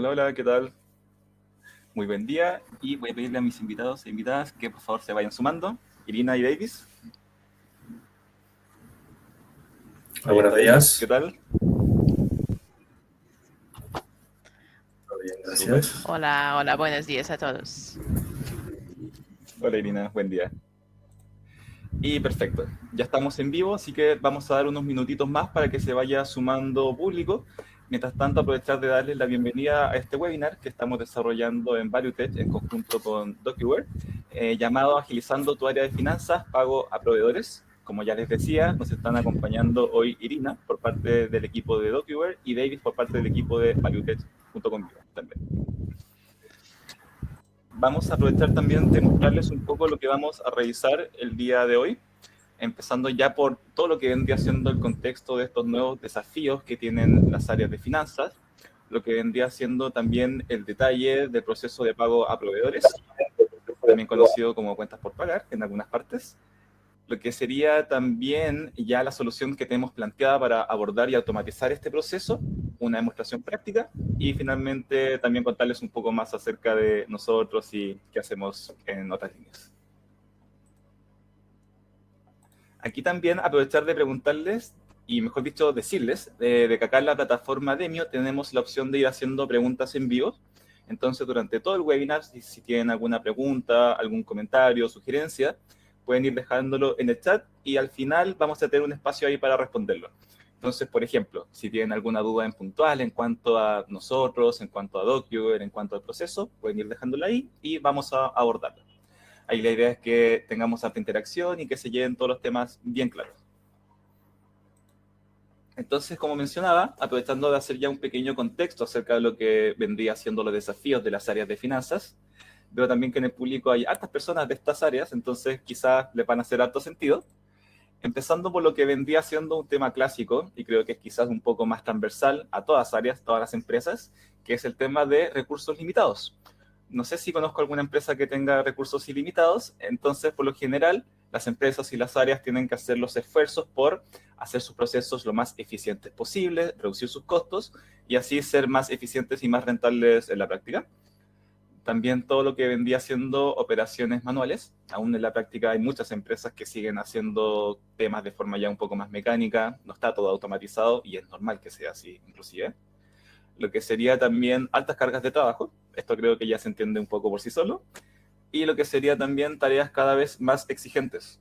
Hola, hola, ¿qué tal? Muy buen día y voy a pedirle a mis invitados e invitadas que por favor se vayan sumando. Irina y Davis, Hola, ahí buenos estamos. ¿Qué días. tal? Todo bien, Súper. gracias. Hola, hola, buenos días a todos. Hola Irina, buen día. Y perfecto, ya estamos en vivo, así que vamos a dar unos minutitos más para que se vaya sumando público. Mientras tanto, aprovechar de darles la bienvenida a este webinar que estamos desarrollando en ValueTech en conjunto con DocuWare, llamado Agilizando tu área de finanzas, pago a proveedores. Como ya les decía, nos están acompañando hoy Irina por parte del equipo de DocuWare y David por parte del equipo de ValueTech junto conmigo también. Vamos a aprovechar también de mostrarles un poco lo que vamos a revisar el día de hoy, empezando ya por todo lo que vendría siendo el contexto de estos nuevos desafíos que tienen las áreas de finanzas, lo que vendría siendo también el detalle del proceso de pago a proveedores, también conocido como cuentas por pagar en algunas partes, lo que sería también ya la solución que tenemos planteada para abordar y automatizar este proceso, una demostración práctica, y finalmente también contarles un poco más acerca de nosotros y qué hacemos en otras líneas. Aquí también aprovechar de preguntarles, y mejor dicho, decirles, de que acá en la plataforma Demio tenemos la opción de ir haciendo preguntas en vivo. Entonces, durante todo el webinar, si tienen alguna pregunta, algún comentario, sugerencia, pueden ir dejándolo en el chat y al final vamos a tener un espacio ahí para responderlo. Entonces, por ejemplo, si tienen alguna duda en puntual en cuanto a nosotros, en cuanto a DocuWare, en cuanto al proceso, pueden ir dejándola ahí y vamos a abordarlo. Ahí la idea es que tengamos harta interacción y que se lleven todos los temas bien claros. Entonces, como mencionaba, aprovechando de hacer ya un pequeño contexto acerca de lo que vendría siendo los desafíos de las áreas de finanzas, veo también que en el público hay hartas personas de estas áreas, entonces quizás les van a hacer harto sentido. Empezando por lo que vendría siendo un tema clásico, y creo que es quizás un poco más transversal a todas áreas, todas las empresas, que es el tema de recursos limitados. No sé si conozco alguna empresa que tenga recursos ilimitados, entonces por lo general las empresas y las áreas tienen que hacer los esfuerzos por hacer sus procesos lo más eficientes posible, reducir sus costos y así ser más eficientes y más rentables en la práctica. También todo lo que vendría siendo operaciones manuales. Aún en la práctica hay muchas empresas que siguen haciendo temas de forma ya un poco más mecánica, no está todo automatizado y es normal que sea así inclusive. Lo que sería también altas cargas de trabajo, esto creo que ya se entiende un poco por sí solo, y lo que sería también tareas cada vez más exigentes.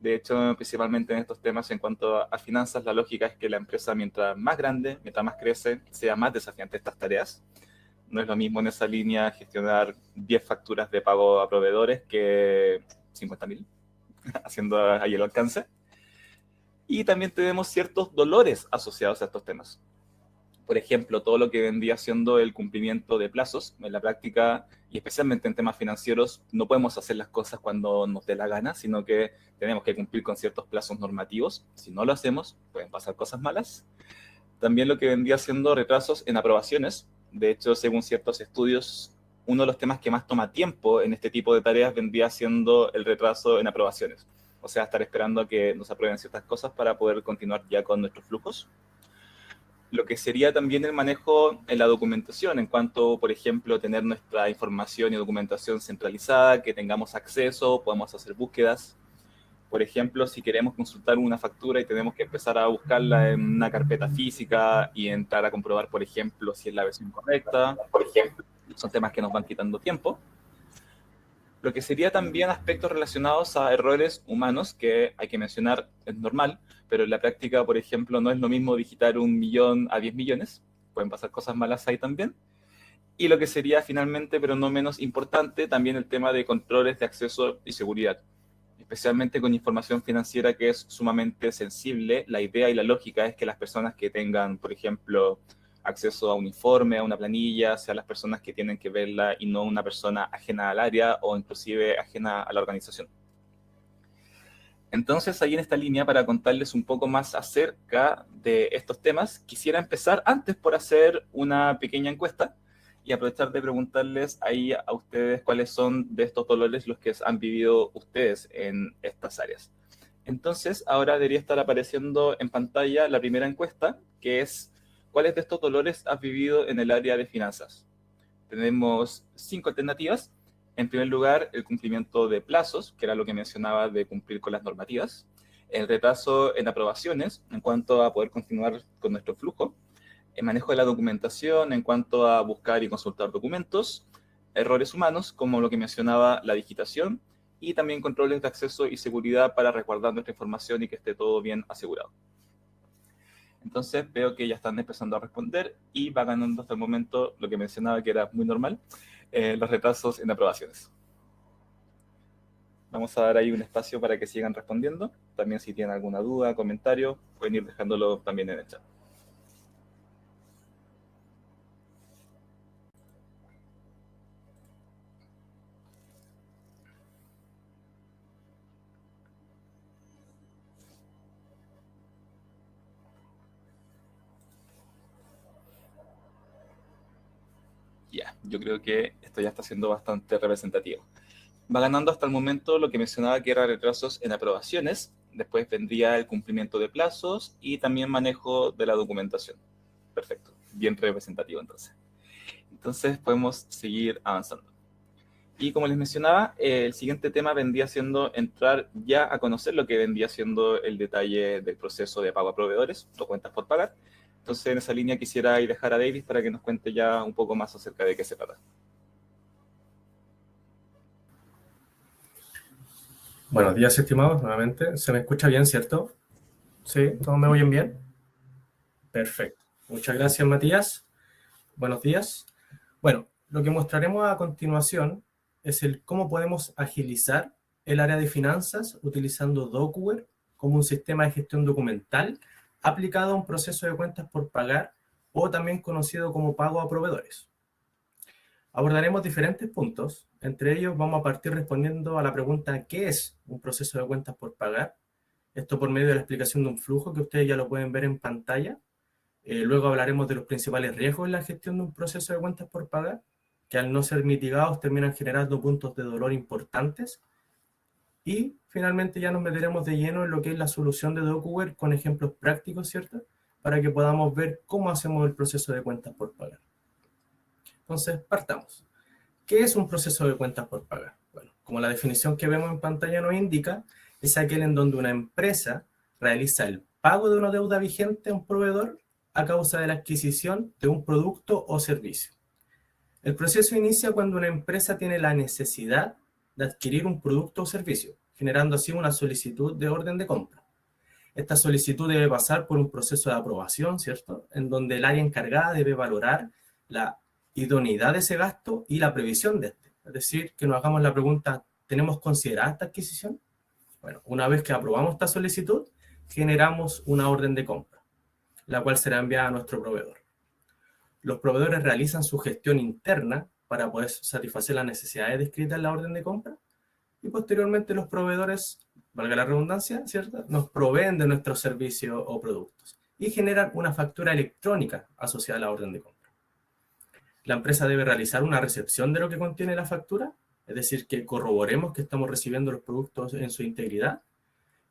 De hecho, principalmente en estos temas en cuanto a finanzas, la lógica es que la empresa mientras más grande, mientras más crece, sea más desafiante estas tareas. No es lo mismo en esa línea gestionar 10 facturas de pago a proveedores que 50.000, haciendo ahí el alcance. Y también tenemos ciertos dolores asociados a estos temas. Por ejemplo, todo lo que vendría siendo el cumplimiento de plazos en la práctica y especialmente en temas financieros, no podemos hacer las cosas cuando nos dé la gana, sino que tenemos que cumplir con ciertos plazos normativos. Si no lo hacemos, pueden pasar cosas malas. También lo que vendría siendo retrasos en aprobaciones. De hecho, según ciertos estudios, uno de los temas que más toma tiempo en este tipo de tareas vendría siendo el retraso en aprobaciones. O sea, estar esperando a que nos aprueben ciertas cosas para poder continuar ya con nuestros flujos. Lo que sería también el manejo en la documentación, en cuanto, por ejemplo, tener nuestra información y documentación centralizada, que tengamos acceso, podemos hacer búsquedas. Por ejemplo, si queremos consultar una factura y tenemos que empezar a buscarla en una carpeta física y entrar a comprobar, por ejemplo, si es la versión correcta, son temas que nos van quitando tiempo. Lo que sería también aspectos relacionados a errores humanos, que hay que mencionar, es normal, pero en la práctica, por ejemplo, no es lo mismo digitar 1.000.000 a 10 millones, pueden pasar cosas malas ahí también. Y lo que sería finalmente, pero no menos importante, también el tema de controles de acceso y seguridad, especialmente con información financiera que es sumamente sensible. La idea y la lógica es que las personas que tengan, por ejemplo, acceso a un informe, a una planilla, sean las personas que tienen que verla y no una persona ajena al área o inclusive ajena a la organización. Entonces, ahí en esta línea, para contarles un poco más acerca de estos temas, quisiera empezar antes por hacer una pequeña encuesta y aprovechar de preguntarles ahí a ustedes cuáles son de estos dolores los que han vivido ustedes en estas áreas. Entonces, ahora debería estar apareciendo en pantalla la primera encuesta, que es ¿cuáles de estos dolores has vivido en el área de finanzas? tenemos 5 alternativas. En primer lugar, el cumplimiento de plazos, que era lo que mencionaba de cumplir con las normativas. El retraso en aprobaciones, en cuanto a poder continuar con nuestro flujo. El manejo de la documentación, en cuanto a buscar y consultar documentos. Errores humanos, como lo que mencionaba la digitación. Y también controles de acceso y seguridad para resguardar nuestra información y que esté todo bien asegurado. Entonces veo que ya están empezando a responder y va ganando hasta el momento lo que mencionaba que era muy normal, los retrasos en aprobaciones. Vamos a dar ahí un espacio para que sigan respondiendo. También si tienen alguna duda, comentario, pueden ir dejándolo también en el chat. Ya, yo creo que esto ya está siendo bastante representativo. Va ganando hasta el momento lo que mencionaba que eran retrasos en aprobaciones, después vendría el cumplimiento de plazos y también manejo de la documentación. Perfecto, bien representativo entonces. Entonces podemos seguir avanzando. Y como les mencionaba, el siguiente tema vendría siendo entrar ya a conocer lo que vendría siendo el detalle del proceso de pago a proveedores o cuentas por pagar. Entonces en esa línea quisiera dejar a David para que nos cuente ya un poco más acerca de qué se trata. Buenos días, estimados, nuevamente. ¿Se me escucha bien, cierto? ¿Sí? ¿Todos me oyen bien? Perfecto. Muchas gracias, Matías. Buenos días. Bueno, lo que mostraremos a continuación es el cómo podemos agilizar el área de finanzas utilizando Docuware como un sistema de gestión documental aplicado a un proceso de cuentas por pagar o también conocido como pago a proveedores. Abordaremos diferentes puntos, entre ellos vamos a partir respondiendo a la pregunta ¿qué es un proceso de cuentas por pagar? Esto por medio de la explicación de un flujo que ustedes ya lo pueden ver en pantalla. Luego hablaremos de los principales riesgos en la gestión de un proceso de cuentas por pagar, que al no ser mitigados terminan generando puntos de dolor importantes. Y finalmente ya nos meteremos de lleno en lo que es la solución de Docuware con ejemplos prácticos, ¿cierto? Para que podamos ver cómo hacemos el proceso de cuentas por pagar. Entonces, partamos. ¿Qué es un proceso de cuentas por pagar? Bueno, como la definición que vemos en pantalla nos indica, es aquel en donde una empresa realiza el pago de una deuda vigente a un proveedor a causa de la adquisición de un producto o servicio. El proceso inicia cuando una empresa tiene la necesidad de adquirir un producto o servicio, generando así una solicitud de orden de compra. Esta solicitud debe pasar por un proceso de aprobación, ¿cierto? En donde el área encargada debe valorar la idoneidad de ese gasto y la previsión de este. Es decir, que nos hagamos la pregunta, ¿tenemos considerada esta adquisición? Bueno, una vez que aprobamos esta solicitud, generamos una orden de compra, la cual será enviada a nuestro proveedor. Los proveedores realizan su gestión interna para poder satisfacer las necesidades descritas en la orden de compra y posteriormente los proveedores, valga la redundancia, ¿cierto?, nos proveen de nuestros servicios o productos y generan una factura electrónica asociada a la orden de compra. La empresa debe realizar una recepción de lo que contiene la factura, es decir, que corroboremos que estamos recibiendo los productos en su integridad,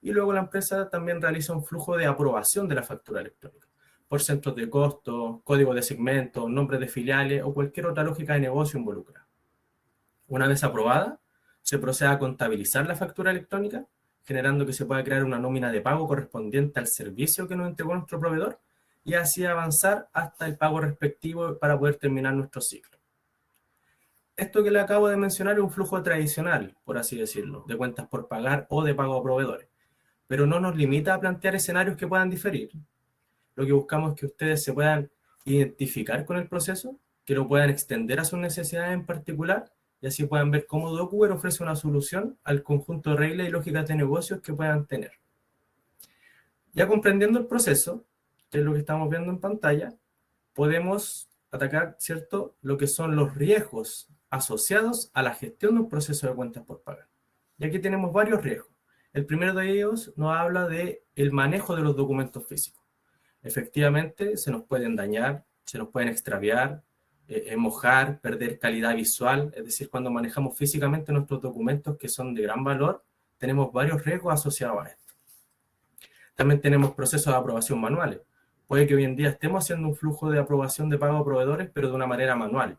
y luego la empresa también realiza un flujo de aprobación de la factura electrónica, por centros de costo, código de segmento, nombres de filiales o cualquier otra lógica de negocio involucrada. Una vez aprobada, se procede a contabilizar la factura electrónica, generando que se pueda crear una nómina de pago correspondiente al servicio que nos entregó nuestro proveedor, y así avanzar hasta el pago respectivo para poder terminar nuestro ciclo. Esto que le acabo de mencionar es un flujo tradicional, por así decirlo, de cuentas por pagar o de pago a proveedores, pero no nos limita a plantear escenarios que puedan diferir. Lo que buscamos es que ustedes se puedan identificar con el proceso, que lo puedan extender a sus necesidades en particular, y así puedan ver cómo Docuware ofrece una solución al conjunto de reglas y lógicas de negocios que puedan tener. Ya comprendiendo el proceso, que es lo que estamos viendo en pantalla, podemos atacar, ¿cierto?, lo que son los riesgos asociados a la gestión de un proceso de cuentas por pagar. Y aquí tenemos varios riesgos. El primero de ellos nos habla de el manejo de los documentos físicos. Efectivamente, se nos pueden dañar, se nos pueden extraviar, mojar, perder calidad visual. Es decir, cuando manejamos físicamente nuestros documentos que son de gran valor, tenemos varios riesgos asociados a esto. También tenemos procesos de aprobación manuales. Puede que hoy en día estemos haciendo un flujo de aprobación de pago a proveedores, pero de una manera manual.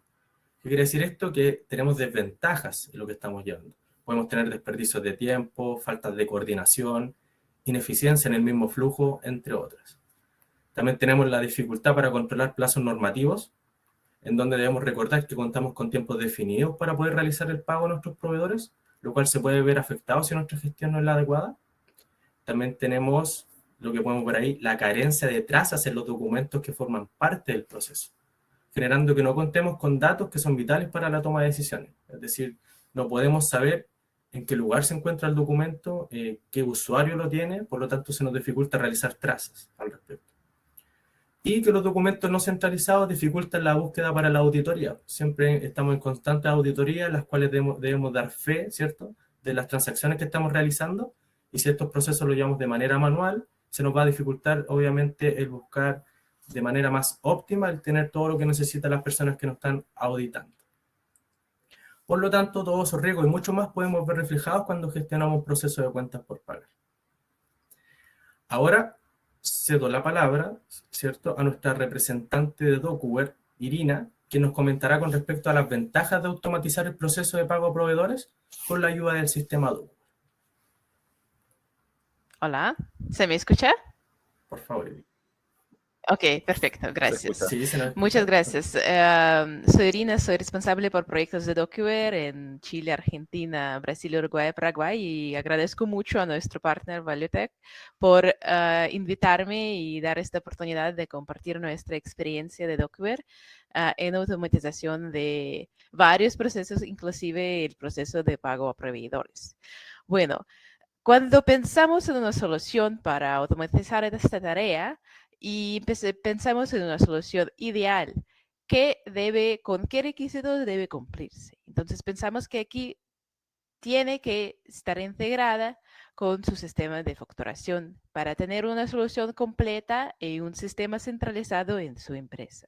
¿Qué quiere decir esto? Que tenemos desventajas en lo que estamos llevando. Podemos tener desperdicios de tiempo, faltas de coordinación, ineficiencia en el mismo flujo, entre otras. También tenemos la dificultad para controlar plazos normativos, en donde debemos recordar que contamos con tiempos definidos para poder realizar el pago a nuestros proveedores, lo cual se puede ver afectado si nuestra gestión no es la adecuada. También tenemos lo que podemos ver ahí, la carencia de trazas en los documentos que forman parte del proceso, generando que no contemos con datos que son vitales para la toma de decisiones. Es decir, no podemos saber en qué lugar se encuentra el documento, qué usuario lo tiene, por lo tanto se nos dificulta realizar trazas al respecto. Y que los documentos no centralizados dificultan la búsqueda para la auditoría. Siempre estamos en constante auditoría, en las cuales debemos dar fe, ¿cierto?, de las transacciones que estamos realizando, y si estos procesos los llevamos de manera manual, se nos va a dificultar, obviamente, el buscar de manera más óptima, el tener todo lo que necesitan las personas que nos están auditando. Por lo tanto, todos esos riesgos y mucho más podemos ver reflejados cuando gestionamos un proceso de cuentas por pagar. Ahora cedo la palabra, ¿cierto?, a nuestra representante de DocuWare, Irina, que nos comentará con respecto a las ventajas de automatizar el proceso de pago a proveedores con la ayuda del sistema DocuWare. Hola, ¿se me escucha? Por favor, Irina. Ok, perfecto, gracias. Sí, se nos escucha. Muchas gracias. Soy Irina, soy responsable por proyectos de DocuWare en Chile, Argentina, Brasil, Uruguay, Paraguay, y agradezco mucho a nuestro partner Valuetech por invitarme y dar esta oportunidad de compartir nuestra experiencia de DocuWare en automatización de varios procesos, inclusive el proceso de pago a proveedores. Bueno, cuando pensamos en una solución para automatizar esta tarea, y pensamos en una solución ideal, con qué requisitos debe cumplirse. Entonces pensamos que aquí tiene que estar integrada con su sistema de facturación para tener una solución completa y un sistema centralizado en su empresa.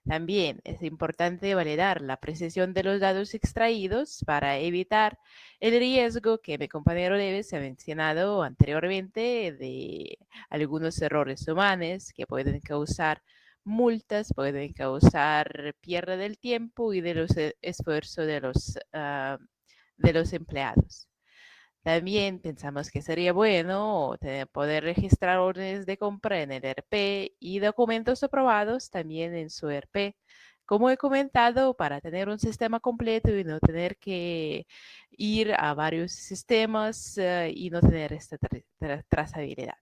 También es importante validar la precisión de los datos extraídos para evitar el riesgo que mi compañero Leves ha mencionado anteriormente de algunos errores humanos que pueden causar multas, pueden causar pérdida del tiempo y de los esfuerzos de los empleados. También pensamos que sería bueno poder registrar órdenes de compra en el ERP y documentos aprobados también en su ERP. Como he comentado, para tener un sistema completo y no tener que ir a varios sistemas y no tener esta trazabilidad.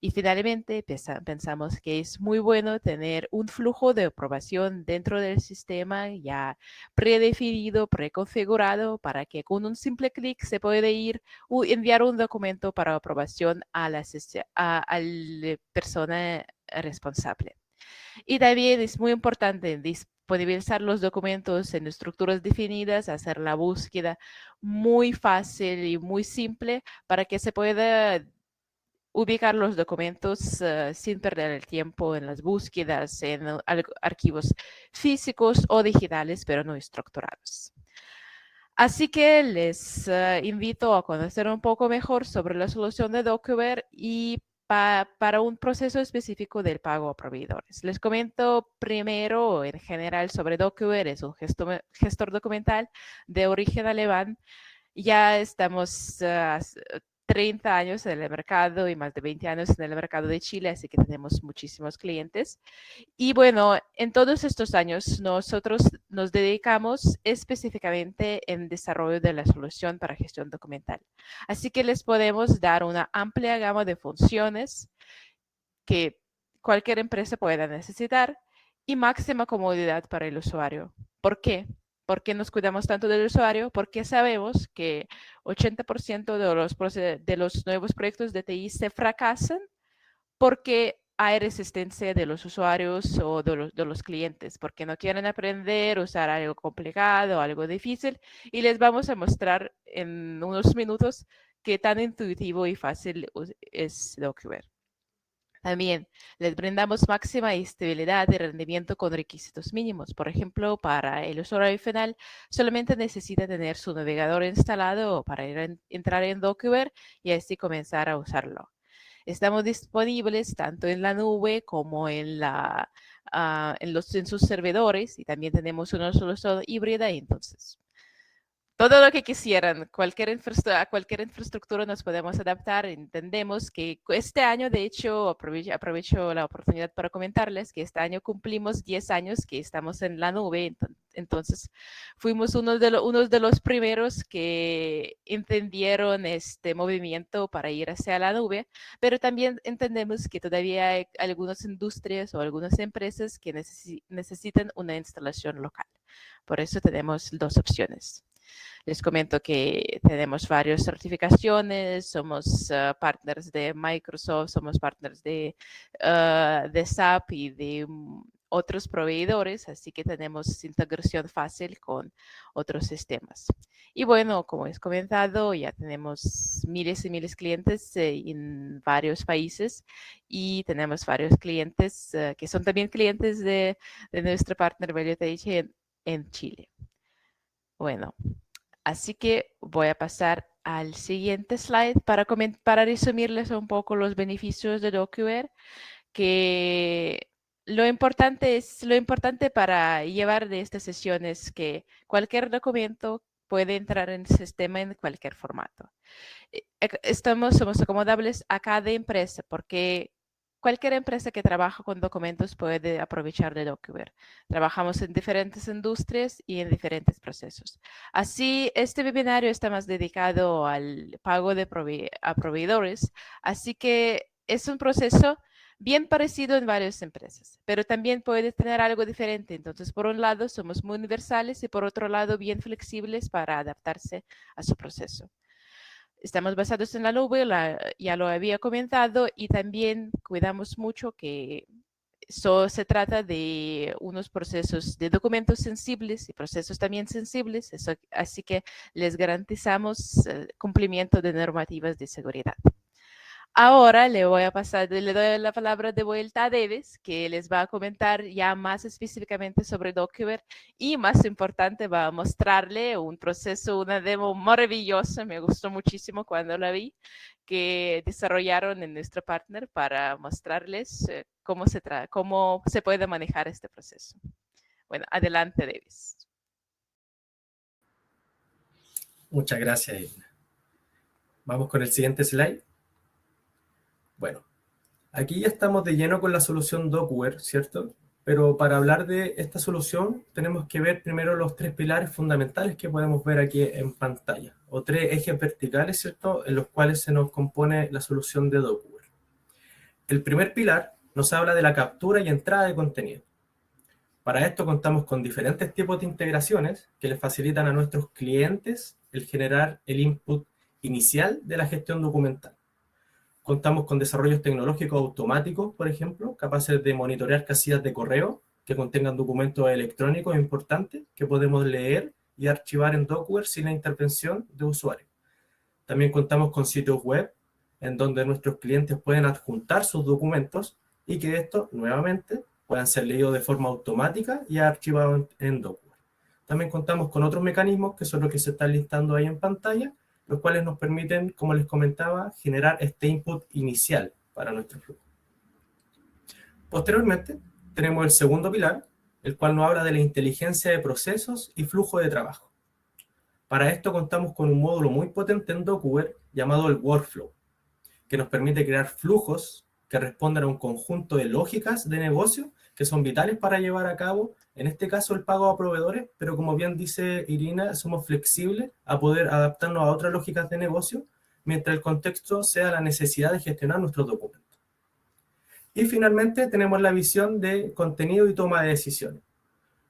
Y finalmente, pensamos que es muy bueno tener un flujo de aprobación dentro del sistema ya predefinido, preconfigurado, para que con un simple clic se puede ir enviar un documento para aprobación a la persona responsable. Y también es muy importante disponibilizar los documentos en estructuras definidas, hacer la búsqueda muy fácil y muy simple para que se pueda ubicar los documentos sin perder el tiempo en las búsquedas, en archivos físicos o digitales, pero no estructurados. Así que les invito a conocer un poco mejor sobre la solución de DocuWare y para un proceso específico del pago a proveedores. Les comento primero en general sobre DocuWare. Es un gestor documental de origen alemán. Ya estamos 30 años en el mercado y más de 20 años en el mercado de Chile, así que tenemos muchísimos clientes. Y bueno, en todos estos años nosotros nos dedicamos específicamente en desarrollo de la solución para gestión documental. Así que les podemos dar una amplia gama de funciones que cualquier empresa pueda necesitar y máxima comodidad para el usuario. ¿Por qué? ¿Por qué nos cuidamos tanto del usuario? Porque sabemos que 80% de los nuevos proyectos de TI se fracasan porque hay resistencia de los usuarios o de los clientes, porque no quieren aprender, usar algo complicado, algo difícil, y les vamos a mostrar en unos minutos qué tan intuitivo y fácil es DocuWare. También les brindamos máxima estabilidad y rendimiento con requisitos mínimos. Por ejemplo, para el usuario final, solamente necesita tener su navegador instalado para entrar en DocuWare y así comenzar a usarlo. Estamos disponibles tanto en la nube como en la en sus servidores, y también tenemos una solución híbrida. Y entonces, todo lo que quisieran, a cualquier infraestructura nos podemos adaptar. Entendemos que este año, de hecho, aprovecho la oportunidad para comentarles que este año cumplimos 10 años que estamos en la nube. Entonces, fuimos unos de los primeros que entendieron este movimiento para ir hacia la nube, pero también entendemos que todavía hay algunas industrias o algunas empresas que necesitan una instalación local. Por eso tenemos dos opciones. Les comento que tenemos varias certificaciones, somos partners de Microsoft, somos partners de SAP y de otros proveedores, así que tenemos integración fácil con otros sistemas. Y bueno, como he comentado, ya tenemos miles y miles de clientes en varios países, y tenemos varios clientes que son también clientes de nuestro partner ValueTech en Chile. Bueno, así que voy a pasar al siguiente slide para resumirles un poco los beneficios de DocuWare, que lo importante para llevar de esta sesión es que cualquier documento puede entrar en el sistema en cualquier formato. Somos acomodables a cada empresa, porque cualquier empresa que trabaja con documentos puede aprovechar de DocuWare. Trabajamos en diferentes industrias y en diferentes procesos. Así, este webinario está más dedicado al pago a proveedores, así que es un proceso bien parecido en varias empresas, pero también puede tener algo diferente. Entonces, por un lado, somos muy universales, y por otro lado, bien flexibles para adaptarse a su proceso. Estamos basados en la nube, ya lo había comentado, y también cuidamos mucho que se trata de unos procesos de documentos sensibles y procesos también sensibles, así que les garantizamos cumplimiento de normativas de seguridad. Ahora le doy la palabra de vuelta a Deves, que les va a comentar ya más específicamente sobre DocuWare, y más importante, va a mostrarle un proceso, una demo maravillosa, me gustó muchísimo cuando la vi, que desarrollaron en nuestro partner para mostrarles cómo se puede manejar este proceso. Bueno, adelante, Deves. Muchas gracias, Irina. Vamos con el siguiente slide. Bueno, aquí ya estamos de lleno con la solución DocuWare, ¿cierto? Pero para hablar de esta solución tenemos que ver primero los tres pilares fundamentales que podemos ver aquí en pantalla, o tres ejes verticales, ¿cierto?, en los cuales se nos compone la solución de DocuWare. El primer pilar nos habla de la captura y entrada de contenido. Para esto contamos con diferentes tipos de integraciones que les facilitan a nuestros clientes el generar el input inicial de la gestión documental. Contamos con desarrollos tecnológicos automáticos, por ejemplo, capaces de monitorear casillas de correo que contengan documentos electrónicos importantes que podemos leer y archivar en DocuWare sin la intervención de usuarios. También contamos con sitios web en donde nuestros clientes pueden adjuntar sus documentos y que estos, nuevamente, puedan ser leídos de forma automática y archivados en DocuWare. También contamos con otros mecanismos que son los que se están listando ahí en pantalla, los cuales nos permiten, como les comentaba, generar este input inicial para nuestro flujo. Posteriormente, tenemos el segundo pilar, el cual nos habla de la inteligencia de procesos y flujo de trabajo. Para esto contamos con un módulo muy potente en DocuWare llamado el Workflow, que nos permite crear flujos que respondan a un conjunto de lógicas de negocio que son vitales para llevar a cabo, en este caso, el pago a proveedores, pero como bien dice Irina, somos flexibles a poder adaptarnos a otras lógicas de negocio mientras el contexto sea la necesidad de gestionar nuestros documentos. Y finalmente tenemos la visión de contenido y toma de decisiones,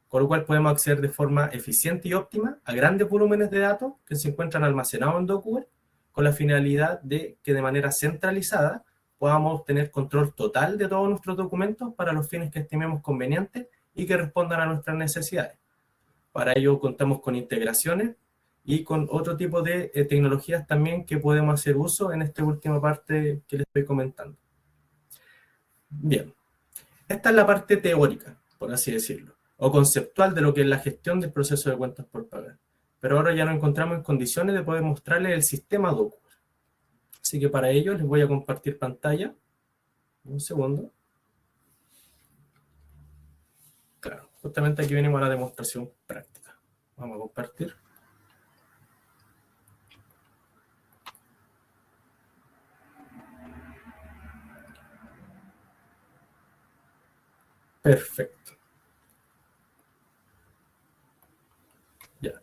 con lo cual podemos acceder de forma eficiente y óptima a grandes volúmenes de datos que se encuentran almacenados en DocuWare, con la finalidad de que de manera centralizada podamos tener control total de todos nuestros documentos para los fines que estimemos convenientes y que respondan a nuestras necesidades. Para ello contamos con integraciones y con otro tipo de tecnologías también que podemos hacer uso en esta última parte que les estoy comentando. Bien, esta es la parte teórica, por así decirlo, o conceptual de lo que es la gestión del proceso de cuentas por pagar. Pero ahora ya nos encontramos en condiciones de poder mostrarles el sistema DocuWare. Así que para ello les voy a compartir pantalla. Un segundo. Justamente aquí venimos a la demostración práctica. Vamos a compartir. Perfecto. Ya.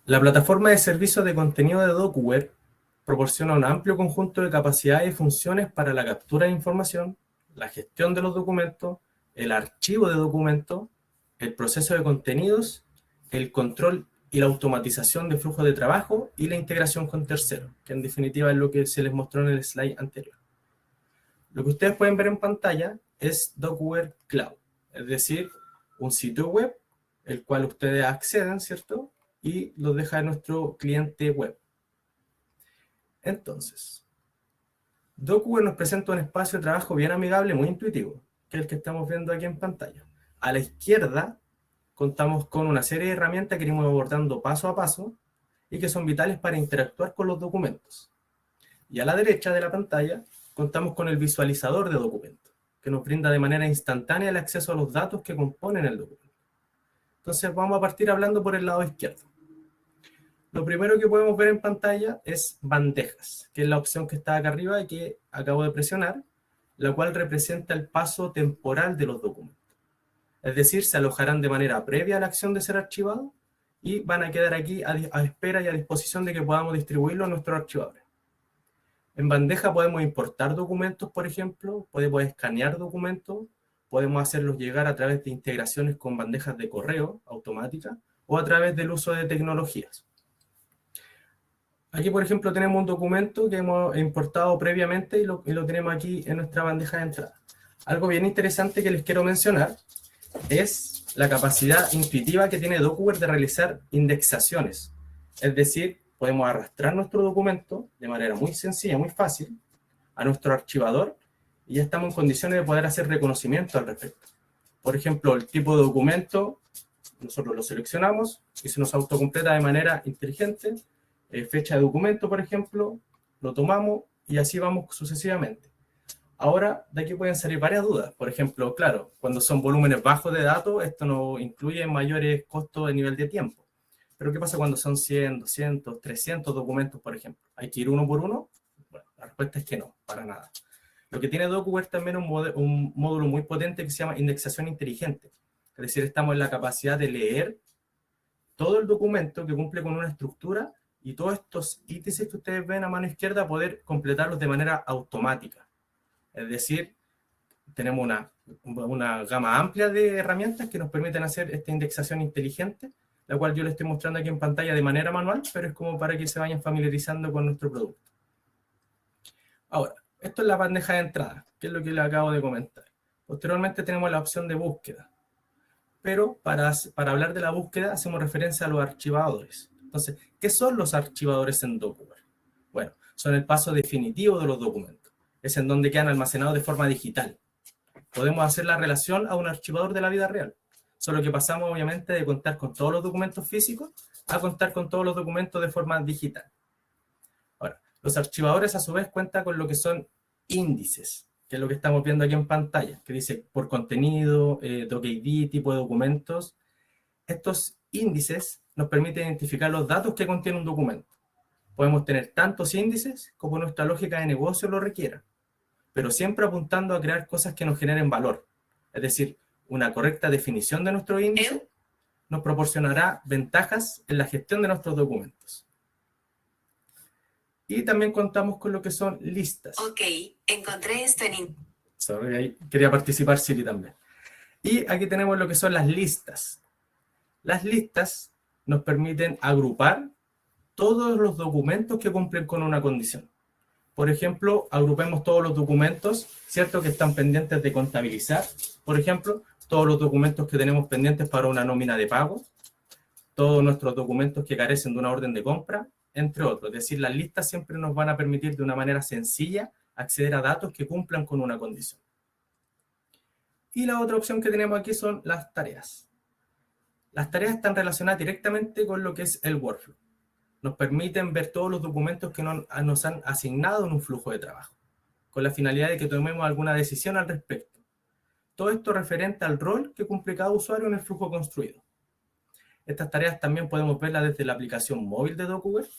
La plataforma de servicios de contenido de Docware proporciona un amplio conjunto de capacidades y funciones para la captura de información, la gestión de los documentos, el archivo de documentos, el proceso de contenidos, el control y la automatización de flujo de trabajo y la integración con terceros, que en definitiva es lo que se les mostró en el slide anterior. Lo que ustedes pueden ver en pantalla es Docware Cloud, es decir, un sitio web, el cual ustedes acceden, ¿cierto? Y lo deja en nuestro cliente web. Entonces, Docware nos presenta un espacio de trabajo bien amigable, muy intuitivo, que es el que estamos viendo aquí en pantalla. A la izquierda contamos con una serie de herramientas que iremos abordando paso a paso y que son vitales para interactuar con los documentos. Y a la derecha de la pantalla contamos con el visualizador de documentos, que nos brinda de manera instantánea el acceso a los datos que componen el documento. Entonces vamos a partir hablando por el lado izquierdo. Lo primero que podemos ver en pantalla es bandejas, que es la opción que está acá arriba y que acabo de presionar, la cual representa el paso temporal de los documentos. Es decir, se alojarán de manera previa a la acción de ser archivados y van a quedar aquí a espera y a disposición de que podamos distribuirlo a nuestros archivadores. En bandeja podemos importar documentos, por ejemplo, podemos escanear documentos, podemos hacerlos llegar a través de integraciones con bandejas de correo automáticas o a través del uso de tecnologías. Aquí, por ejemplo, tenemos un documento que hemos importado previamente y lo tenemos aquí en nuestra bandeja de entrada. Algo bien interesante que les quiero mencionar es la capacidad intuitiva que tiene Docware de realizar indexaciones. Es decir, podemos arrastrar nuestro documento de manera muy sencilla, muy fácil, a nuestro archivador y ya estamos en condiciones de poder hacer reconocimiento al respecto. Por ejemplo, el tipo de documento, nosotros lo seleccionamos y se nos autocompleta de manera inteligente. Fecha de documento, por ejemplo, lo tomamos y así vamos sucesivamente. Ahora, de aquí pueden salir varias dudas. Por ejemplo, claro, cuando son volúmenes bajos de datos, esto no incluye mayores costos de nivel de tiempo. Pero ¿qué pasa cuando son 100, 200, 300 documentos, por ejemplo? ¿Hay que ir uno por uno? Bueno, la respuesta es que no, para nada. Lo que tiene Docware también es un módulo muy potente que se llama indexación inteligente. Es decir, estamos en la capacidad de leer todo el documento que cumple con una estructura y todos estos índices que ustedes ven a mano izquierda poder completarlos de manera automática. Es decir, tenemos una gama amplia de herramientas que nos permiten hacer esta indexación inteligente, la cual yo les estoy mostrando aquí en pantalla de manera manual, pero es como para que se vayan familiarizando con nuestro producto. Ahora, esto es la bandeja de entrada, que es lo que les acabo de comentar. Posteriormente tenemos la opción de búsqueda, pero para hablar de la búsqueda hacemos referencia a los archivadores. Entonces, ¿qué son los archivadores en Docware? Bueno, son el paso definitivo de los documentos. Es en donde quedan almacenados de forma digital. Podemos hacer la relación a un archivador de la vida real. Solo que pasamos, obviamente, de contar con todos los documentos físicos a contar con todos los documentos de forma digital. Ahora, los archivadores, a su vez, cuentan con lo que son índices, que es lo que estamos viendo aquí en pantalla, que dice por contenido, DocID, tipo de documentos. Estos índices nos permiten identificar los datos que contiene un documento. Podemos tener tantos índices como nuestra lógica de negocio lo requiera, pero siempre apuntando a crear cosas que nos generen valor. Es decir, una correcta definición de nuestro índice nos proporcionará ventajas en la gestión de nuestros documentos. Y también contamos con lo que son listas. Ok, encontré esto en... Sorry, ahí quería participar Siri también. Y aquí tenemos lo que son las listas. Las listas nos permiten agrupar todos los documentos que cumplen con una condición. Por ejemplo, agrupemos todos los documentos, ¿cierto?, que están pendientes de contabilizar. Por ejemplo, todos los documentos que tenemos pendientes para una nómina de pago, todos nuestros documentos que carecen de una orden de compra, entre otros. Es decir, las listas siempre nos van a permitir de una manera sencilla acceder a datos que cumplan con una condición. Y la otra opción que tenemos aquí son las tareas. Las tareas están relacionadas directamente con lo que es el workflow. Nos permiten ver todos los documentos que nos han asignado en un flujo de trabajo, con la finalidad de que tomemos alguna decisión al respecto. Todo esto referente al rol que cumple cada usuario en el flujo construido. Estas tareas también podemos verlas desde la aplicación móvil de DocuWare,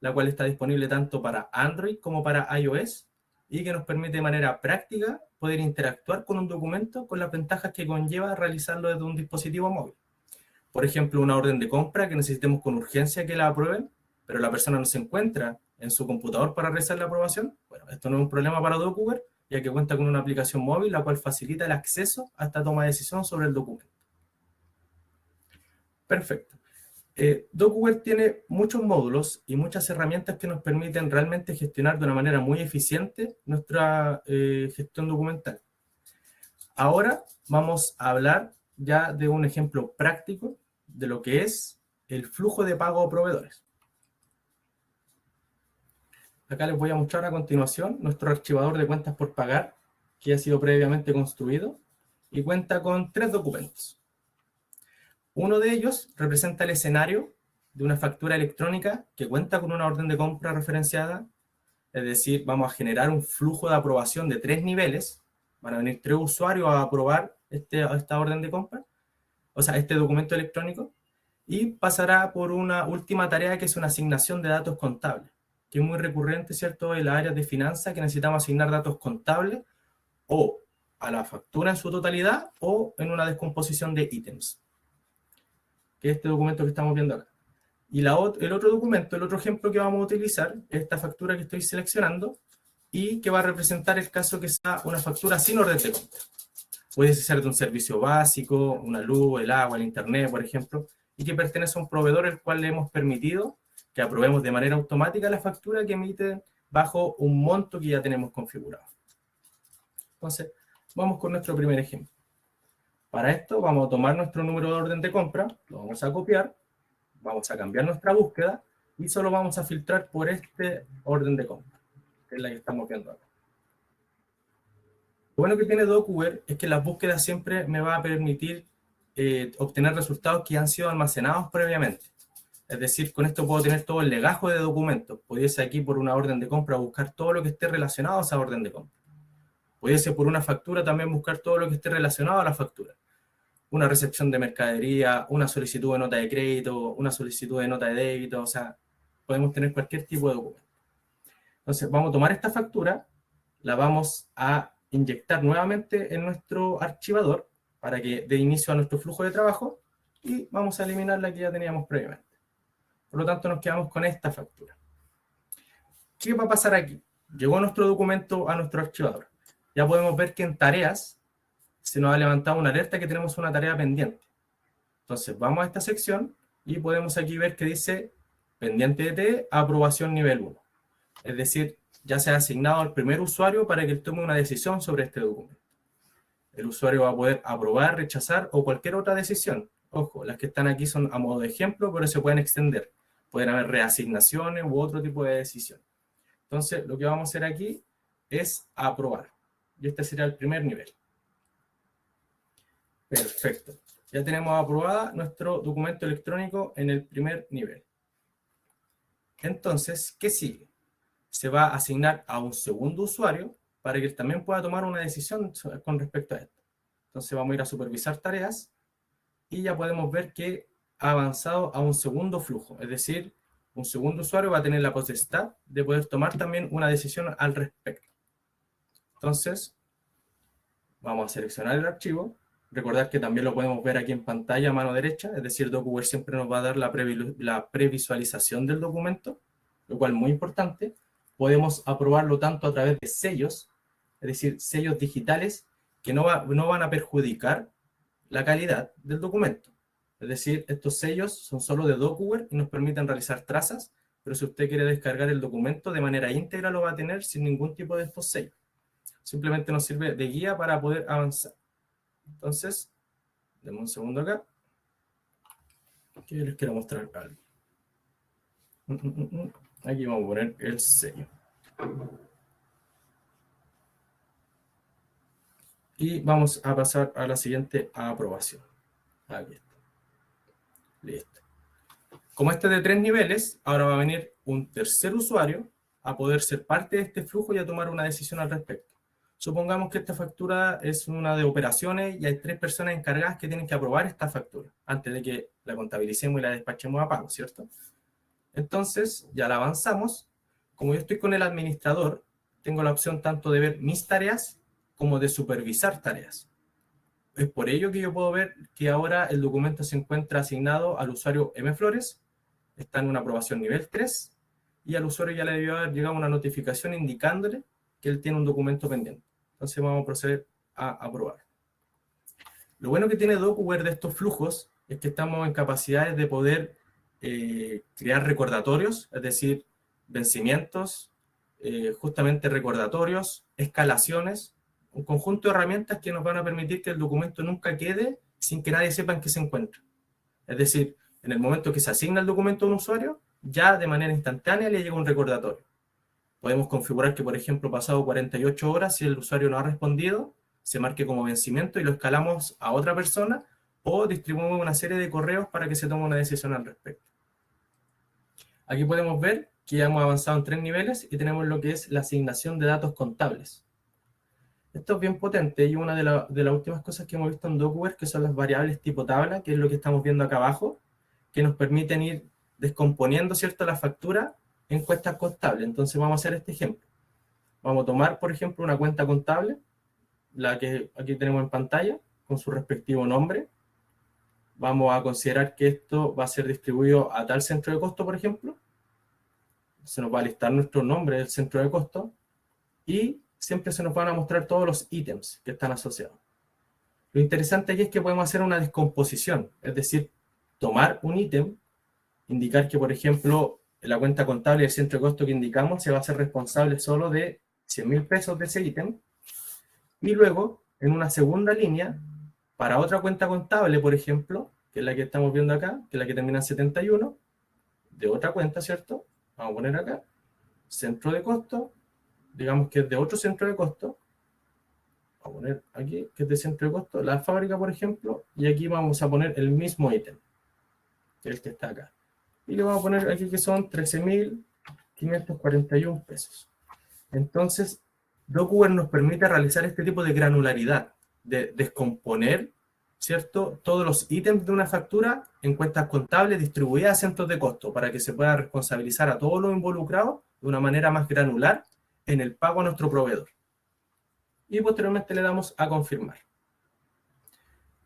la cual está disponible tanto para Android como para iOS, y que nos permite de manera práctica poder interactuar con un documento con las ventajas que conlleva realizarlo desde un dispositivo móvil. Por ejemplo, una orden de compra que necesitemos con urgencia que la aprueben, pero la persona no se encuentra en su computador para realizar la aprobación. Bueno, esto no es un problema para DocuWare, ya que cuenta con una aplicación móvil la cual facilita el acceso a esta toma de decisión sobre el documento. Perfecto. DocuWare tiene muchos módulos y muchas herramientas que nos permiten realmente gestionar de una manera muy eficiente nuestra gestión documental. Ahora vamos a hablar ya de un ejemplo práctico de lo que es el flujo de pago a proveedores. Acá les voy a mostrar a continuación nuestro archivador de cuentas por pagar, que ha sido previamente construido y cuenta con 3 documentos. Uno de ellos representa el escenario de una factura electrónica que cuenta con una orden de compra referenciada, es decir, vamos a generar un flujo de aprobación de 3 niveles, van a venir 3 usuarios a aprobar esta orden de compra, o sea, este documento electrónico, y pasará por una última tarea que es una asignación de datos contables, que es muy recurrente, ¿cierto?, en las áreas de finanzas, que necesitamos asignar datos contables o a la factura en su totalidad o en una descomposición de ítems, que es este documento que estamos viendo acá. Y el otro documento, el otro ejemplo que vamos a utilizar, es esta factura que estoy seleccionando y que va a representar el caso que sea una factura sin orden de compra. Puede ser de un servicio básico, una luz, el agua, el internet, por ejemplo, y que pertenece a un proveedor al cual le hemos permitido que aprobemos de manera automática la factura que emite bajo un monto que ya tenemos configurado. Entonces, vamos con nuestro primer ejemplo. Para esto vamos a tomar nuestro número de orden de compra, lo vamos a copiar, vamos a cambiar nuestra búsqueda y solo vamos a filtrar por este orden de compra, que es la que estamos viendo acá. Lo bueno que tiene DocuWare es que las búsquedas siempre me va a permitir obtener resultados que han sido almacenados previamente. Es decir, con esto puedo tener todo el legajo de documentos. Pudiese aquí por una orden de compra buscar todo lo que esté relacionado a esa orden de compra. Pudiese por una factura también buscar todo lo que esté relacionado a la factura. Una recepción de mercadería, una solicitud de nota de crédito, una solicitud de nota de débito, o sea, podemos tener cualquier tipo de documento. Entonces, vamos a tomar esta factura, la vamos a inyectar nuevamente en nuestro archivador para que dé inicio a nuestro flujo de trabajo y vamos a eliminar la que ya teníamos previamente. Por lo tanto, nos quedamos con esta factura. ¿Qué va a pasar aquí? Llegó nuestro documento a nuestro archivador. Ya podemos ver que en tareas se nos ha levantado una alerta que tenemos una tarea pendiente. Entonces, vamos a esta sección y podemos aquí ver que dice pendiente de aprobación nivel 1. Es decir, ya se ha asignado al primer usuario para que él tome una decisión sobre este documento. El usuario va a poder aprobar, rechazar o cualquier otra decisión. Ojo, las que están aquí son a modo de ejemplo, pero se pueden extender. Pueden haber reasignaciones u otro tipo de decisión. Entonces, lo que vamos a hacer aquí es aprobar. Y este sería el primer nivel. Perfecto. Ya tenemos aprobada nuestro documento electrónico en el primer nivel. Entonces, ¿qué sigue? Se va a asignar a un segundo usuario para que él también pueda tomar una decisión con respecto a esto. Entonces vamos a ir a supervisar tareas y ya podemos ver que ha avanzado a un segundo flujo. Es decir, un segundo usuario va a tener la potestad de poder tomar también una decisión al respecto. Entonces, vamos a seleccionar el archivo. Recordad que también lo podemos ver aquí en pantalla a mano derecha, es decir, DocuWare siempre nos va a dar la previsualización del documento, lo cual es muy importante. Podemos aprobarlo tanto a través de sellos, es decir, sellos digitales que no van a perjudicar la calidad del documento. Es decir, estos sellos son solo de DocuWare y nos permiten realizar trazas, pero si usted quiere descargar el documento de manera íntegra lo va a tener sin ningún tipo de estos sellos. Simplemente nos sirve de guía para poder avanzar. Entonces, denme un segundo acá, que les quiero mostrar algo. Aquí vamos a poner el sello. Y vamos a pasar a la siguiente aprobación. Aquí está. Listo. Como este es de 3 niveles, ahora va a venir un tercer usuario a poder ser parte de este flujo y a tomar una decisión al respecto. Supongamos que esta factura es una de operaciones y hay 3 personas encargadas que tienen que aprobar esta factura antes de que la contabilicemos y la despachemos a pago, ¿cierto? Entonces, ya la avanzamos. Como yo estoy con el administrador, tengo la opción tanto de ver mis tareas como de supervisar tareas. Es por ello que yo puedo ver que ahora el documento se encuentra asignado al usuario M. Flores, está en una aprobación nivel 3, y al usuario ya le debió haber llegado una notificación indicándole que él tiene un documento pendiente. Entonces vamos a proceder a aprobar. Lo bueno que tiene DocuWare de estos flujos es que estamos en capacidades de poder crear recordatorios, es decir, vencimientos, justamente recordatorios, escalaciones, un conjunto de herramientas que nos van a permitir que el documento nunca quede sin que nadie sepa en qué se encuentra. Es decir, en el momento que se asigna el documento a un usuario, ya de manera instantánea le llega un recordatorio. Podemos configurar que, por ejemplo, pasado 48 horas, si el usuario no ha respondido, se marque como vencimiento y lo escalamos a otra persona, o distribuimos una serie de correos para que se tome una decisión al respecto. Aquí podemos ver que ya hemos avanzado en 3 niveles y tenemos lo que es la asignación de datos contables. Esto es bien potente y una de las últimas cosas que hemos visto en DocuWare, que son las variables tipo tabla, que es lo que estamos viendo acá abajo, que nos permiten ir descomponiendo, ¿cierto?, la factura en cuentas contables. Entonces vamos a hacer este ejemplo. Vamos a tomar, por ejemplo, una cuenta contable, la que aquí tenemos en pantalla, con su respectivo nombre. Vamos a considerar que esto va a ser distribuido a tal centro de costo, por ejemplo. Se nos va a listar nuestro nombre del centro de costo y siempre se nos van a mostrar todos los ítems que están asociados. Lo interesante aquí es que podemos hacer una descomposición, es decir, tomar un ítem, indicar que, por ejemplo, en la cuenta contable del centro de costo que indicamos se va a ser responsable solo de 100.000 pesos de ese ítem, y luego, en una segunda línea, para otra cuenta contable, por ejemplo, que es la que estamos viendo acá, que es la que termina en 71, de otra cuenta, ¿cierto? Vamos a poner acá, centro de costo, digamos que es de otro centro de costo, vamos a poner aquí, que es de centro de costo, la fábrica, por ejemplo, y aquí vamos a poner el mismo ítem, que es el que está acá. Y le vamos a poner aquí que son 13.541 pesos. Entonces, DocuWare nos permite realizar este tipo de granularidad, de descomponer, ¿cierto?, todos los ítems de una factura en cuentas contables distribuidas a centros de costo para que se pueda responsabilizar a todos los involucrados de una manera más granular en el pago a nuestro proveedor. Y posteriormente le damos a confirmar.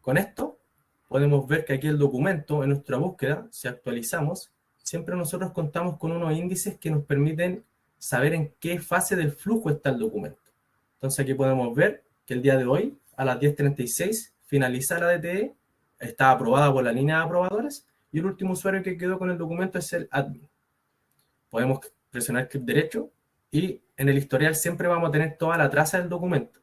Con esto podemos ver que aquí el documento, en nuestra búsqueda, si actualizamos, siempre nosotros contamos con unos índices que nos permiten saber en qué fase del flujo está el documento. Entonces aquí podemos ver que el día de hoy, a las 10:36, finaliza la DTE, está aprobada por la línea de aprobadores, y el último usuario que quedó con el documento es el admin. Podemos presionar clic derecho, y en el historial siempre vamos a tener toda la traza del documento.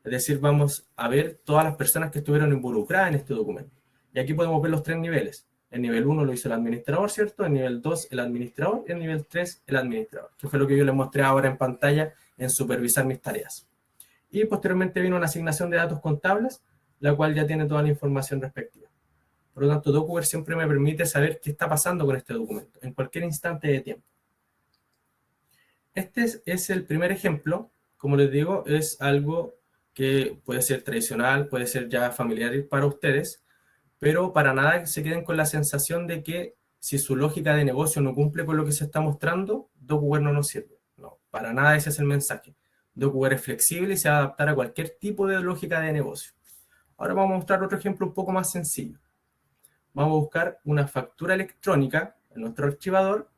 Es decir, vamos a ver todas las personas que estuvieron involucradas en este documento. Y aquí podemos ver los 3 niveles. El nivel 1 lo hizo el administrador, ¿cierto? El nivel 2 el administrador y el nivel 3 el administrador, que fue lo que yo les mostré ahora en pantalla en supervisar mis tareas. Y posteriormente vino una asignación de datos contables, la cual ya tiene toda la información respectiva. Por lo tanto, DocuWare siempre me permite saber qué está pasando con este documento, en cualquier instante de tiempo. Este es el primer ejemplo. Como les digo, es algo que puede ser tradicional, puede ser ya familiar para ustedes, pero para nada se queden con la sensación de que si su lógica de negocio no cumple con lo que se está mostrando, DocuWare no nos sirve. No, para nada ese es el mensaje. DocuWare es flexible y se va a adaptar a cualquier tipo de lógica de negocio. Ahora vamos a mostrar otro ejemplo un poco más sencillo. Vamos a buscar una factura electrónica en nuestro archivador,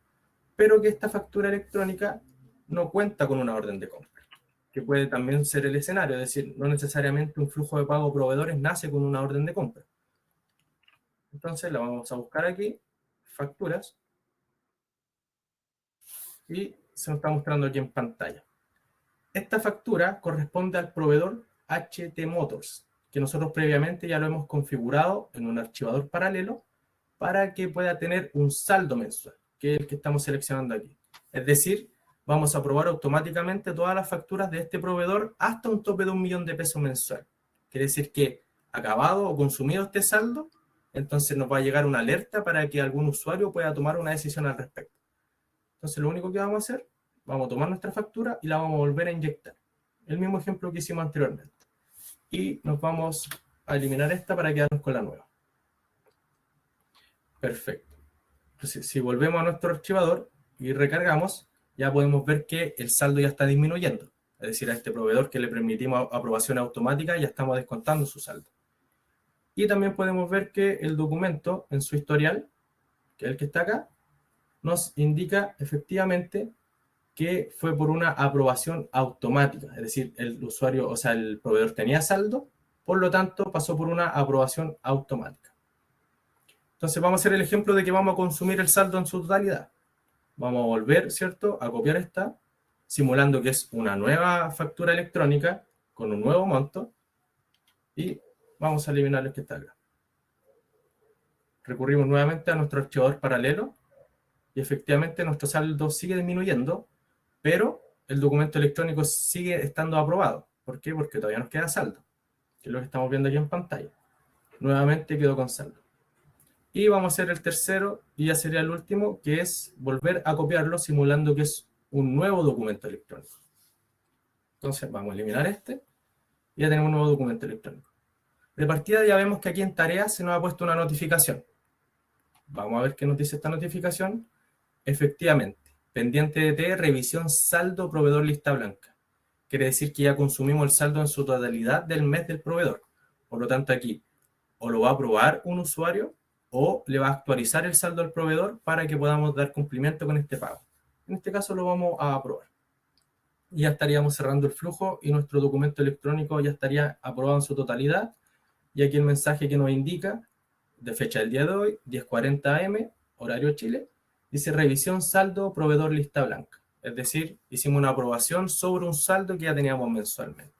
pero que esta factura electrónica no cuenta con una orden de compra, que puede también ser el escenario, es decir, no necesariamente un flujo de pago proveedores nace con una orden de compra. Entonces la vamos a buscar aquí, facturas, y se nos está mostrando aquí en pantalla. Esta factura corresponde al proveedor HT Motors, que nosotros previamente ya lo hemos configurado en un archivador paralelo para que pueda tener un saldo mensual, que es el que estamos seleccionando aquí. Es decir, vamos a aprobar automáticamente todas las facturas de este proveedor hasta un tope de 1 millón de pesos mensual. Quiere decir que acabado o consumido este saldo, entonces nos va a llegar una alerta para que algún usuario pueda tomar una decisión al respecto. Entonces lo único que vamos a hacer, vamos a tomar nuestra factura y la vamos a volver a inyectar. el mismo ejemplo que hicimos anteriormente. Y nos vamos a eliminar esta para quedarnos con la nueva. Perfecto. Entonces, si volvemos a nuestro archivador y recargamos, ya podemos ver que el saldo ya está disminuyendo. Es decir, a este proveedor que le permitimos aprobación automática, ya estamos descontando su saldo. Y también podemos ver que el documento en su historial, que es el que está acá, nos indica efectivamente que fue por una aprobación automática. Es decir, el usuario, o sea, el proveedor tenía saldo, por lo tanto pasó por una aprobación automática. Entonces vamos a hacer el ejemplo de que vamos a consumir el saldo en su totalidad. Vamos a volver, ¿cierto?, a copiar esta, simulando que es una nueva factura electrónica con un nuevo monto, y vamos a eliminar el que está acá. Recurrimos nuevamente a nuestro archivador paralelo, y efectivamente nuestro saldo sigue disminuyendo, pero el documento electrónico sigue estando aprobado. ¿Por qué? Porque todavía nos queda saldo, que es lo que estamos viendo aquí en pantalla. Nuevamente quedó con saldo. Y vamos a hacer el tercero, y ya sería el último, que es volver a copiarlo simulando que es un nuevo documento electrónico. Entonces vamos a eliminar este, y ya tenemos un nuevo documento electrónico. De partida ya vemos que aquí en tareas se nos ha puesto una notificación. Vamos a ver qué nos dice esta notificación. Efectivamente, pendiente de revisión saldo proveedor lista blanca. Quiere decir que ya consumimos el saldo en su totalidad del mes del proveedor. Por lo tanto aquí, o lo va a aprobar un usuario, o le va a actualizar el saldo al proveedor para que podamos dar cumplimiento con este pago. En este caso lo vamos a aprobar. Y ya estaríamos cerrando el flujo y nuestro documento electrónico ya estaría aprobado en su totalidad. Y aquí el mensaje que nos indica, de fecha del día de hoy, 10:40 AM, horario Chile, dice revisión saldo proveedor lista blanca. Es decir, hicimos una aprobación sobre un saldo que ya teníamos mensualmente.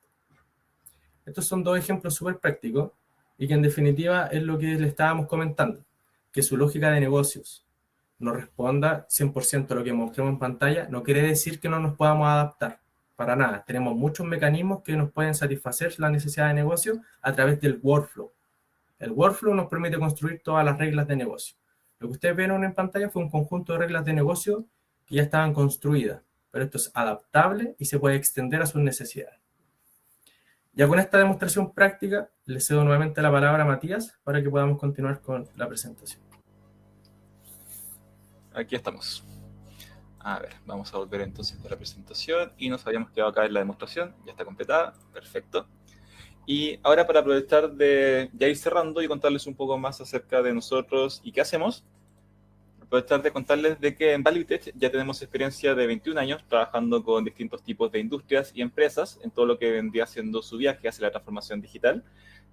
Estos son dos ejemplos súper prácticos y que en definitiva es lo que le estábamos comentando, que su lógica de negocios no responda 100% a lo que mostramos en pantalla, no quiere decir que no nos podamos adaptar, para nada. Tenemos muchos mecanismos que nos pueden satisfacer la necesidad de negocio a través del workflow. El workflow nos permite construir todas las reglas de negocio. Lo que ustedes vieron en pantalla fue un conjunto de reglas de negocio que ya estaban construidas, pero esto es adaptable y se puede extender a sus necesidades. Ya con esta demostración práctica, le cedo nuevamente la palabra a Matías para que podamos continuar con la presentación. Aquí estamos. A ver, vamos a volver entonces con la presentación y nos habíamos quedado acá en la demostración. Ya está completada. Perfecto. Y ahora, para aprovechar de ya ir cerrando y contarles un poco más acerca de nosotros y qué hacemos, aprovechar de contarles de que en ValueTech ya tenemos experiencia de 21 años trabajando con distintos tipos de industrias y empresas en todo lo que vendría siendo su viaje hacia la transformación digital.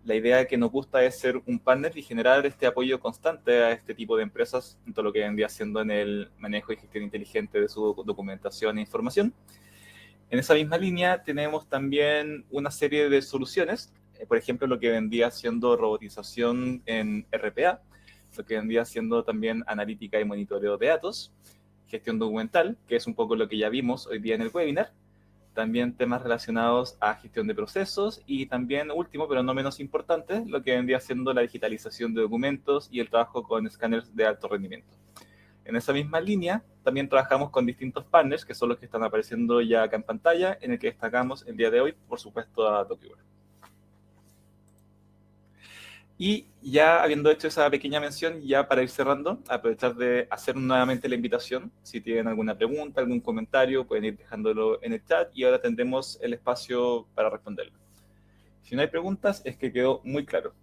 La idea que nos gusta es ser un partner y generar este apoyo constante a este tipo de empresas en todo lo que vendría siendo en el manejo y gestión inteligente de su documentación e información. En esa misma línea tenemos también una serie de soluciones, por ejemplo, lo que vendría siendo robotización en RPA, lo que vendría siendo también analítica y monitoreo de datos, gestión documental, que es un poco lo que ya vimos hoy día en el webinar, también temas relacionados a gestión de procesos y también, último, pero no menos importante, lo que vendría siendo la digitalización de documentos y el trabajo con escáneres de alto rendimiento. En esa misma línea, también trabajamos con distintos partners, que son los que están apareciendo ya acá en pantalla, en el que destacamos el día de hoy, por supuesto, a DocuWare. Y ya habiendo hecho esa pequeña mención, ya para ir cerrando, aprovechar de hacer nuevamente la invitación. Si tienen alguna pregunta, algún comentario, pueden ir dejándolo en el chat y ahora tendremos el espacio para responderlo. Si no hay preguntas, es que quedó muy claro.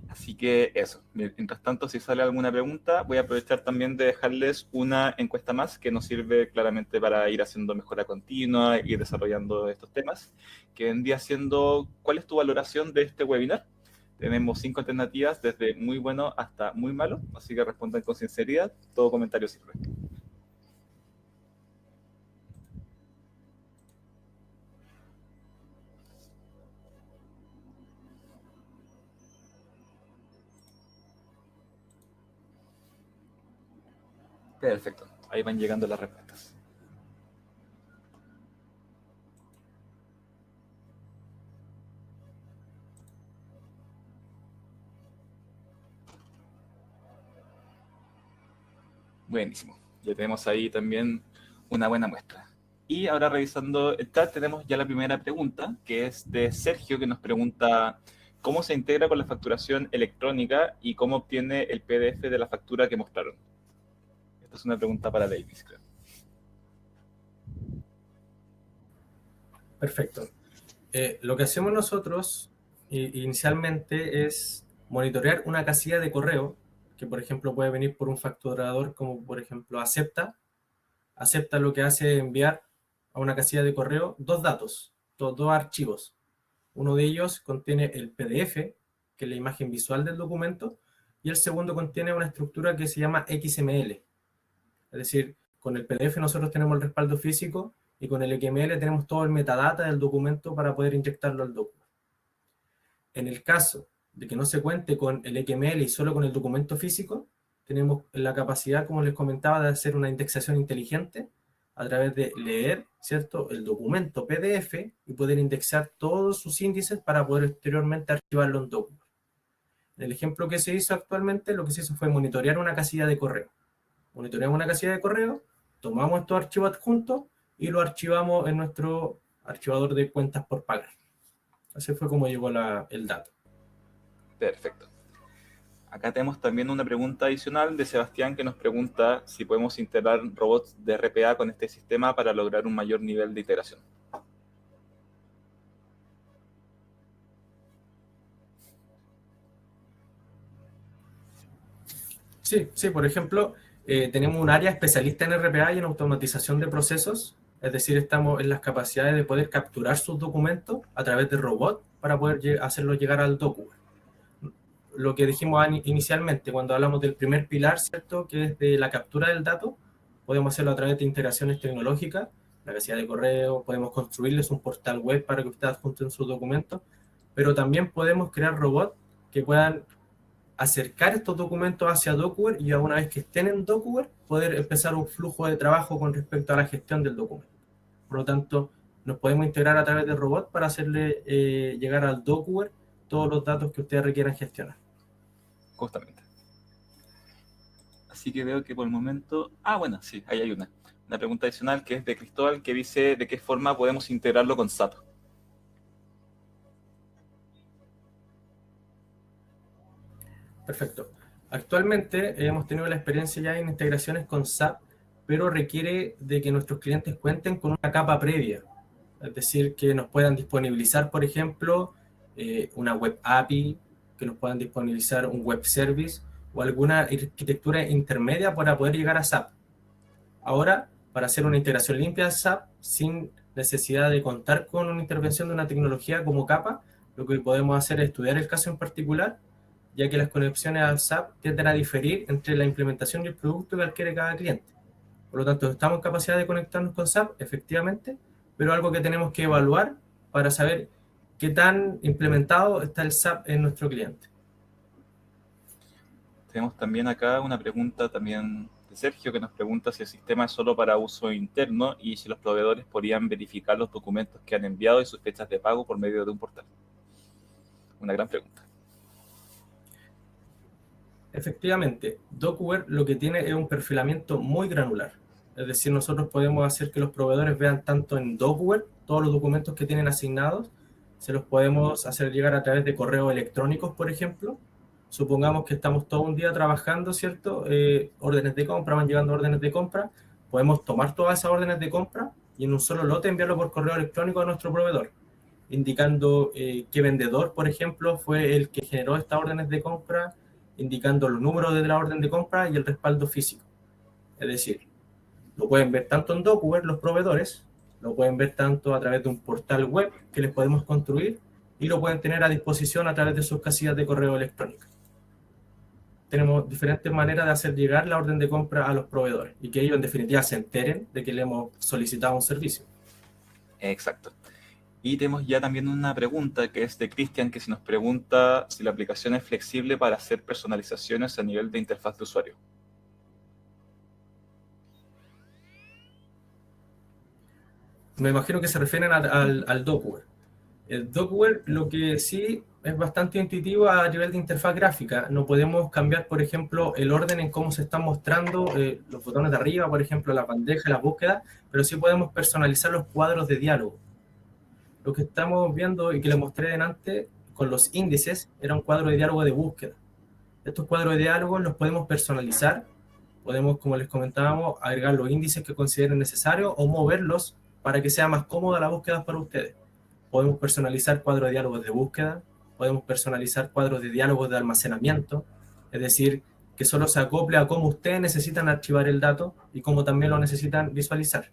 Así que eso. Mientras tanto, si sale alguna pregunta, voy a aprovechar también de dejarles una encuesta más que nos sirve claramente para ir haciendo mejora continua y desarrollando estos temas, que vendría siendo ¿cuál es tu valoración de este webinar? Tenemos 5 alternativas, desde muy bueno hasta muy malo, así que respondan con sinceridad, todo comentario sirve. Perfecto, ahí van llegando las respuestas. Buenísimo. Ya tenemos ahí también Una buena muestra. Y ahora revisando el chat tenemos ya la primera pregunta, que es de Sergio, que nos pregunta cómo se integra con la facturación electrónica y cómo obtiene el PDF de la factura que mostraron. Esta es una pregunta para Davis, creo. Perfecto. Lo que hacemos nosotros inicialmente es monitorear una casilla de correo, que por ejemplo puede venir por un facturador como por ejemplo Acepta. Acepta lo que hace es enviar a una casilla de correo dos datos, dos archivos. Uno de ellos contiene el PDF, que es la imagen visual del documento, y el segundo contiene una estructura que se llama XML. Es decir, con el PDF nosotros tenemos el respaldo físico y con el XML tenemos todo el metadata del documento para poder inyectarlo al documento. En el caso de que no se cuente con el XML y solo con el documento físico, tenemos la capacidad, como les comentaba, de hacer una indexación inteligente a través de leer, ¿cierto?, el documento PDF y poder indexar todos sus índices para poder posteriormente archivarlo en Document. En el ejemplo que se hizo actualmente, lo que se hizo fue monitorear una casilla de correo. Monitoreamos una casilla de correo, tomamos estos archivos adjuntos y los archivamos en nuestro archivador de cuentas por pagar. Así fue como llegó el dato. Perfecto. Acá tenemos también una pregunta adicional de Sebastián que nos pregunta si podemos integrar robots de RPA con este sistema para lograr un mayor nivel de iteración. Sí, por ejemplo, tenemos un área especialista en RPA y en automatización de procesos, es decir, estamos en las capacidades de poder capturar sus documentos a través de robots para poder hacerlos llegar al Document. Lo que dijimos inicialmente cuando hablamos del primer pilar, ¿cierto?, que es de la captura del dato, podemos hacerlo a través de integraciones tecnológicas, la casilla de correo, podemos construirles un portal web para que ustedes adjunten sus documentos, pero también podemos crear robots que puedan acercar estos documentos hacia Docware y una vez que estén en Docware, poder empezar un flujo de trabajo con respecto a la gestión del documento. Por lo tanto, nos podemos integrar a través de robots para hacerle llegar al Docware todos los datos que ustedes requieran gestionar. Justamente. Así que veo que por el momento... Ah, bueno, sí, ahí hay una pregunta adicional que es de Cristóbal, que dice de qué forma podemos integrarlo con SAP. Perfecto. Actualmente hemos tenido la experiencia ya en integraciones con SAP, pero requiere de que nuestros clientes cuenten con una capa previa. Es decir, que nos puedan disponibilizar, por ejemplo, una web API, que nos puedan disponibilizar un web service o alguna arquitectura intermedia para poder llegar a SAP. Ahora, para hacer una integración limpia de SAP, sin necesidad de contar con una intervención de una tecnología como capa, lo que podemos hacer es estudiar el caso en particular, ya que las conexiones al SAP tienden a diferir entre la implementación y el producto que adquiere cada cliente. Por lo tanto, estamos en capacidad de conectarnos con SAP, efectivamente, pero algo que tenemos que evaluar para saber qué tan implementado está el SAP en nuestro cliente. Tenemos también acá una pregunta también de Sergio que nos pregunta si el sistema es solo para uso interno y si los proveedores podrían verificar los documentos que han enviado y sus fechas de pago por medio de un portal. Una gran pregunta. Efectivamente, Docware lo que tiene es un perfilamiento muy granular. Es decir, nosotros podemos hacer que los proveedores vean tanto en Docware todos los documentos que tienen asignados, se los podemos hacer llegar a través de correos electrónicos, por ejemplo. Supongamos que estamos todo un día trabajando, ¿cierto? Órdenes de compra, van llegando órdenes de compra, podemos tomar todas esas órdenes de compra y en un solo lote enviarlo por correo electrónico a nuestro proveedor, indicando qué vendedor, por ejemplo, fue el que generó estas órdenes de compra, indicando los números de la orden de compra y el respaldo físico. Es decir, lo pueden ver tanto en Docware los proveedores, lo pueden ver tanto a través de un portal web que les podemos construir y lo pueden tener a disposición a través de sus casillas de correo electrónico. Tenemos diferentes maneras de hacer llegar la orden de compra a los proveedores y que ellos en definitiva se enteren de que le hemos solicitado un servicio. Exacto. Y tenemos ya también una pregunta que es de Cristian, que se nos pregunta si la aplicación es flexible para hacer personalizaciones a nivel de interfaz de usuario. Me imagino que se refieren al Docware. El Docware lo que sí es bastante intuitivo a nivel de interfaz gráfica. No podemos cambiar, por ejemplo, el orden en cómo se están mostrando los botones de arriba, por ejemplo, la bandeja, la búsqueda, pero sí podemos personalizar los cuadros de diálogo. Lo que estamos viendo y que les mostré delante con los índices era un cuadro de diálogo de búsqueda. Estos cuadros de diálogo los podemos personalizar, podemos, como les comentábamos, agregar los índices que consideren necesarios o moverlos para que sea más cómoda la búsqueda para ustedes. Podemos personalizar cuadros de diálogos de búsqueda, podemos personalizar cuadros de diálogos de almacenamiento, es decir, que solo se acople a cómo ustedes necesitan archivar el dato y cómo también lo necesitan visualizar.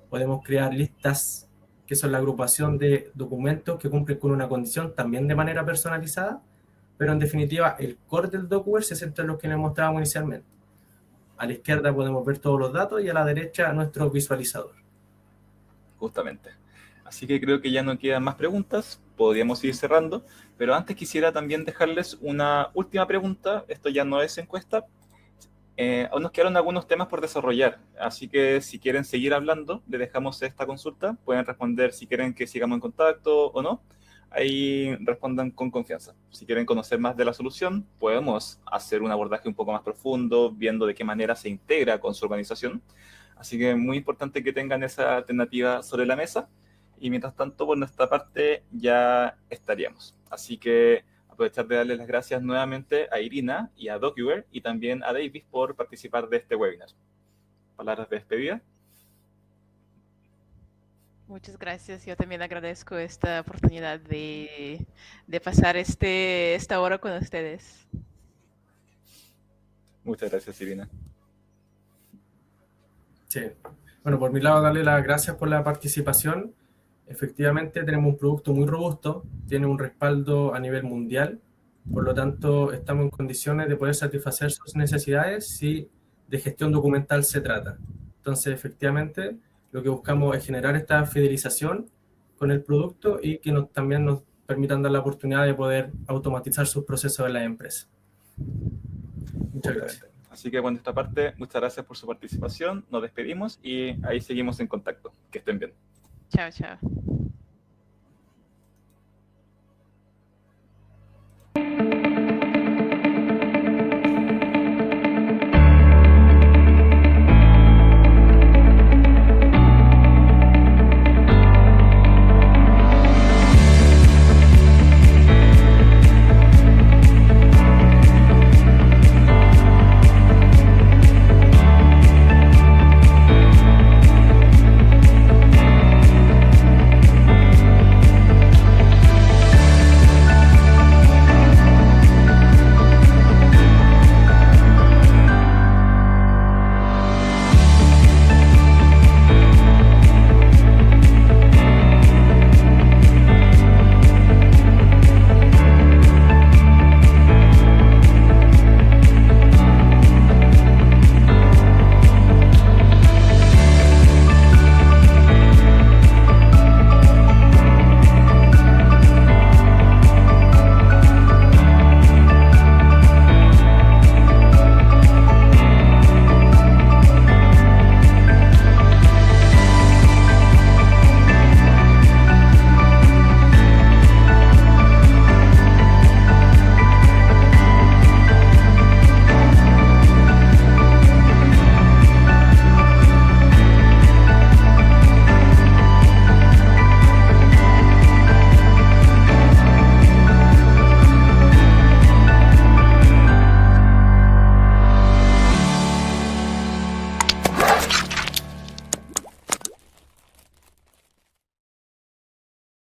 Podemos crear listas, que son la agrupación de documentos que cumplen con una condición también de manera personalizada, pero en definitiva el core del Docware se centra en lo que les mostrábamos inicialmente. A la izquierda podemos ver todos los datos y a la derecha nuestro visualizador. Justamente. Así que creo que ya no quedan más preguntas, podríamos ir cerrando, pero antes quisiera también dejarles una última pregunta, esto ya no es encuesta, aún nos quedaron algunos temas por desarrollar, así que si quieren seguir hablando, les dejamos esta consulta, pueden responder si quieren que sigamos en contacto o no, ahí respondan con confianza. Si quieren conocer más de la solución, podemos hacer un abordaje un poco más profundo, viendo de qué manera se integra con su organización, así que es muy importante que tengan esa alternativa sobre la mesa. Y mientras tanto, por nuestra parte, ya estaríamos. Así que aprovechar de darles las gracias nuevamente a Irina y a Docware y también a Davis por participar de este webinar. Palabras de despedida. Muchas gracias. Yo también agradezco esta oportunidad de pasar esta hora con ustedes. Muchas gracias, Irina. Sí. Bueno, por mi lado, darle las gracias por la participación. Efectivamente, tenemos un producto muy robusto, tiene un respaldo a nivel mundial, por lo tanto, estamos en condiciones de poder satisfacer sus necesidades si de gestión documental se trata. Entonces, efectivamente, lo que buscamos es generar esta fidelización con el producto y que también nos permitan dar la oportunidad de poder automatizar sus procesos en la empresa. Muchas gracias. Así que por nuestra parte, muchas gracias por su participación, nos despedimos y ahí seguimos en contacto. Que estén bien. Chao, chao.